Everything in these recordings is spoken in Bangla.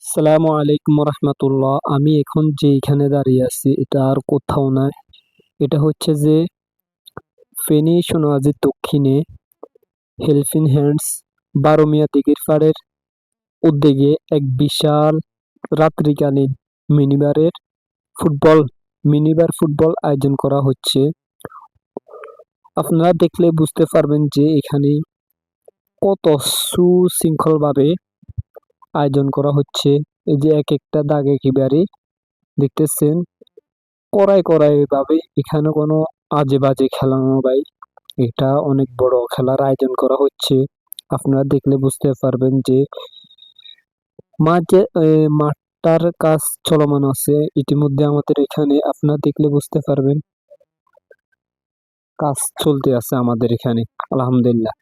আসসালামু আলাইকুম রহমতুল্লাহ। আমি এখন যেইখানে দাঁড়িয়ে আছি এটা আর কোথাও না। এটা হচ্ছে যে ফেনী সোনাগাজীর দক্ষিণে হেলফিন হ্যান্ডস বারোমিয়া দিঘির পাড়ের উদ্যোগে এক বিশাল রাত্রিকালীন মিনিবারের ফুটবল মিনিবার ফুটবল আয়োজন করা হচ্ছে। আপনারা দেখলে বুঝতে পারবেন যে এখানে কত সুশৃঙ্খলভাবে আয়োজন করা হচ্ছে। এই যে এক একটা দাগ একেবারে দেখতেছেন, কড়াই কড়াই ভাবে এখানে কোনো আজে বাজে খেলা না ভাই, এটা অনেক বড় খেলার আয়োজন করা হচ্ছে। আপনারা দেখলে বুঝতে পারবেন যে মাঠটার কাজ চলমান আছে ইতিমধ্যে আমাদের এখানে। আপনারা দেখলে বুঝতে পারবেন কাজ চলতে আছে আমাদের এখানে। আলহামদুলিল্লাহ,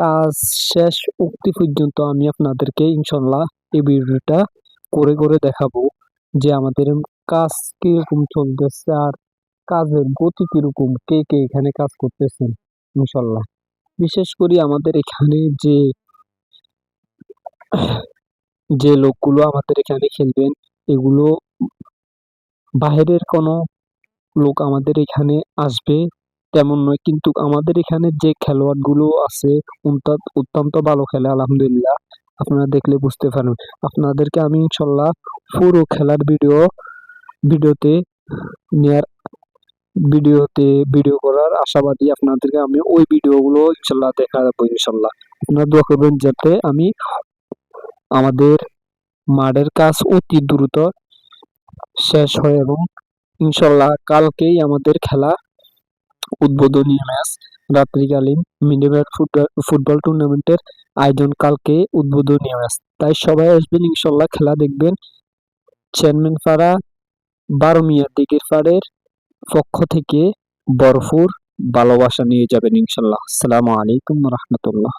কাজ শেষ অবধি পর্যন্ত আমি আপনাদেরকে ইনশাল্লাহ এই ভিডিওটা করে করে দেখাবো যে আমাদের কাজ কিরকম চলতেছে আর কাজের গতি কিরকম, কে কে এখানে কাজ করতেছেন ইনশাল্লাহ। বিশেষ করে আমাদের এখানে যে লোকগুলো আমাদের এখানে খেলবেন, এগুলো বাহিরের কোনো লোক আমাদের এখানে আসবে তেমন নয়, কিন্তু আমাদের এখানে যে খেলোয়াড় গুলো আছে অত্যন্ত ভালো খেলে আলহামদুলিল্লাহ। আপনারা দেখলে বুঝতে পারেন। আপনাদেরকে আমি ইনশাল্লাহ পুরো খেলার ভিডিওতে নেয়ার ভিডিও করার আশাবাদী। আপনাদেরকে আমি ওই ভিডিওগুলো ইনশাল্লাহ দেখা যাবো ইনশাল্লাহ। আপনারা দোয়া করবেন যাতে আমাদের মাঠের কাজ অতি দ্রুত শেষ হয় এবং ইনশাল্লাহ কালকেই আমাদের খেলা উদ্বোধনী ম্যাচ, রাত্রিকালীন মিনিবার ফুটবল টুর্নামেন্টের আয়োজন কালকে উদ্বোধনী ম্যাচ। তাই সবাই আসবেন ইনশাল্লাহ, খেলা দেখবেন। চেয়ারম্যান পাড়া বারোমিয়া দিঘির পাড়ের পক্ষ থেকে ভরপুর ভালোবাসা নিয়ে যাবেন ইনশাল্লাহ। আসসালামু আলাইকুম রহমতুল্লাহ।